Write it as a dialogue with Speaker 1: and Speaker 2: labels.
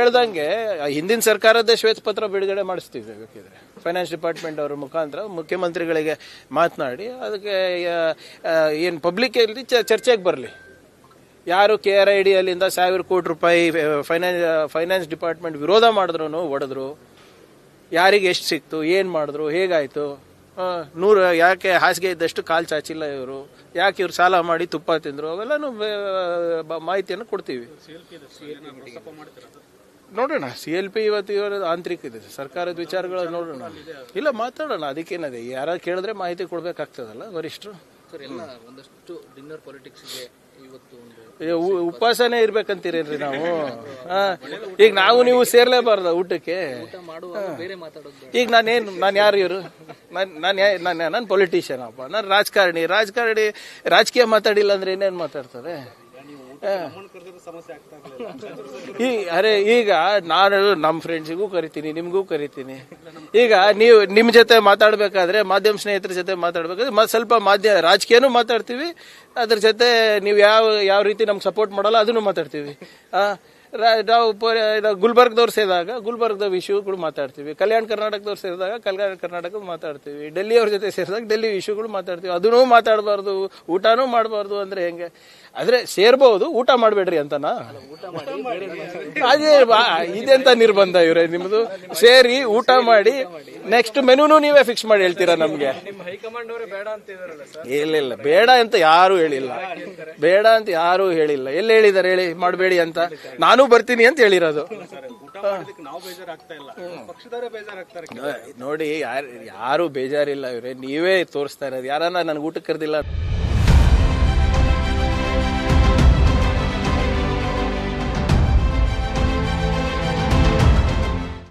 Speaker 1: ಹೇಳ್ದಂಗೆ ಹಿಂದಿನ ಸರ್ಕಾರದ್ದೇ ಶ್ವೇತಪತ್ರ ಬಿಡುಗಡೆ ಮಾಡಿಸ್ತೀವಿ ಬೇಕಿದ್ರೆ, ಫೈನಾನ್ಸ್ ಡಿಪಾರ್ಟ್ಮೆಂಟ್ ಅವರ ಮುಖಾಂತರ ಮುಖ್ಯಮಂತ್ರಿಗಳಿಗೆ ಮಾತನಾಡಿ ಅದಕ್ಕೆ ಏನು ಪಬ್ಲಿಕ್ ಚರ್ಚೆಗೆ ಬರಲಿ. ಯಾರು KRID ಅಲ್ಲಿಂದ 1,000 ಕೋಟಿ ರೂಪಾಯಿ ಫೈನಾನ್ಸ್ ಡಿಪಾರ್ಟ್ಮೆಂಟ್ ವಿರೋಧ ಮಾಡಿದ್ರು, ಹೊಡೆದ್ರು, ಯಾರಿಗೆ ಎಷ್ಟು ಸಿಕ್ತು, ಏನು ಮಾಡಿದ್ರು, ಹೇಗಾಯಿತು, 100 ಯಾಕೆ ಹಾಸಿಗೆ ಇದ್ದಷ್ಟು ಕಾಲು ಚಾಚಿಲ್ಲ ಇವರು, ಯಾಕೆ ಇವ್ರು ಸಾಲ ಮಾಡಿ ತುಪ್ಪ ತಿಂದರು, ಅವೆಲ್ಲನೂ ಮಾಹಿತಿಯನ್ನು ಕೊಡ್ತೀವಿ. ನೋಡೋಣ, CLP ಇವತ್ತು ಆಂತರಿಕ ಇದೆ, ಸರ್ಕಾರದ ವಿಚಾರಗಳು ನೋಡೋಣ. ಇಲ್ಲ, ಮಾತಾಡೋಣ, ಅದಕ್ಕೇನದೆ, ಯಾರು ಕೇಳಿದ್ರೆ ಮಾಹಿತಿ ಕೊಡ್ಬೇಕಾಗ್ತದಲ್ಲ ವರಿಷ್ಠರು.
Speaker 2: ಒಂದಷ್ಟು ಡಿನ್ನರ್ ಪಾಲಿಟಿಕ್ಸ್ಗೆ
Speaker 1: ಉಪವಾಸನೇ ಇರ್ಬೇಕಂತೀರೇನ್ರಿ ನಾವು? ಈಗ ನಾವು ನೀವು ಸೇರ್ಲೇಬಾರ್ದ ಊಟಕ್ಕೆ? ಈಗ ನಾನು ಯಾರು ಇವರು? ನಾನು ಪೊಲಿಟಿಷಿಯನ್ ಅಪ್ಪ, ನಾನು ರಾಜಕೀಯ ಮಾತಾಡಿಲ್ಲ ಅಂದ್ರೆ ಏನೇನು ಮಾತಾಡ್ತಾರೆ? ಈಗ ನಾನು ನಮ್ಮ ಫ್ರೆಂಡ್ಸಿಗೂ ಕರಿತೀನಿ, ನಿಮ್ಗೂ ಕರಿತೀನಿ. ಈಗ ನೀವು ನಿಮ್ಮ ಜೊತೆ ಮಾತಾಡ್ಬೇಕಾದ್ರೆ, ಮಾಧ್ಯಮ ಸ್ನೇಹಿತರ ಜೊತೆ ಮಾತಾಡ್ಬೇಕಾದ್ರೆ ಸ್ವಲ್ಪ ರಾಜಕೀಯನೂ ಮಾತಾಡ್ತೀವಿ, ಅದ್ರ ಜೊತೆ ನೀವು ಯಾವ ರೀತಿ ನಮ್ಗೆ ಸಪೋರ್ಟ್ ಮಾಡಲ್ಲ ಅದನ್ನು ಮಾತಾಡ್ತೀವಿ. ನಾವು ಗುಲ್ಬರ್ಗದವ್ರು ಸೇರಿದಾಗ ಗುಲ್ಬರ್ಗದ ವಿಷಯಗಳು ಮಾತಾಡ್ತೀವಿ, ಕಲ್ಯಾಣ ಕರ್ನಾಟಕದವ್ರು ಸೇರಿದಾಗ ಕಲ್ಯಾಣ ಕರ್ನಾಟಕ ಮಾತಾಡ್ತೀವಿ, ಡೆಲ್ಲಿಯವ್ರ ಜೊತೆ ಸೇರಿದಾಗ ಡೆಲ್ಲಿ ವಿಷಯಗಳು ಮಾತಾಡ್ತೀವಿ. ಅದನ್ನೂ ಮಾತಾಡಬಾರ್ದು, ಊಟನೂ ಮಾಡಬಾರ್ದು ಅಂದ್ರೆ ಹೆಂಗೆ? ಆದ್ರೆ ಸೇರ್ಬಹುದು, ಊಟ ಮಾಡಬೇಡ್ರಿ ಅಂತನಾ? ಅದೇ ಇದೆಂತ ನಿರ್ಬಂಧ ಇವ್ರೆ ನಿಮ್ದು? ಸೇರಿ ಊಟ ಮಾಡಿ ನೆಕ್ಸ್ಟ್ ಮೆನುನು ನೀವೇ ಫಿಕ್ಸ್ ಮಾಡಿ ಹೇಳ್ತೀರಾ ನಮ್ಗೆ? ಇಲ್ಲ, ಬೇಡ ಅಂತ ಯಾರು ಹೇಳಿಲ್ಲ, ಬೇಡ ಅಂತ ಯಾರು ಹೇಳಿಲ್ಲ. ಎಲ್ಲಿ ಹೇಳಿದಾರೆ ಹೇಳಿ ಮಾಡಬೇಡಿ ಅಂತ? ನಾನು ಬರ್ತೀನಿ ಅಂತ ಹೇಳಿರೋದು. ನೋಡಿ, ಯಾರು ಬೇಜಾರಿಲ್ಲ ಇವ್ರೆ, ನೀವೇ ತೋರಿಸ್ತಾ ಇರೋದು. ಯಾರನ್ನ ನನ್ಗೆ ಊಟಕ್ಕೆ ಕರೆದಿಲ್ಲ.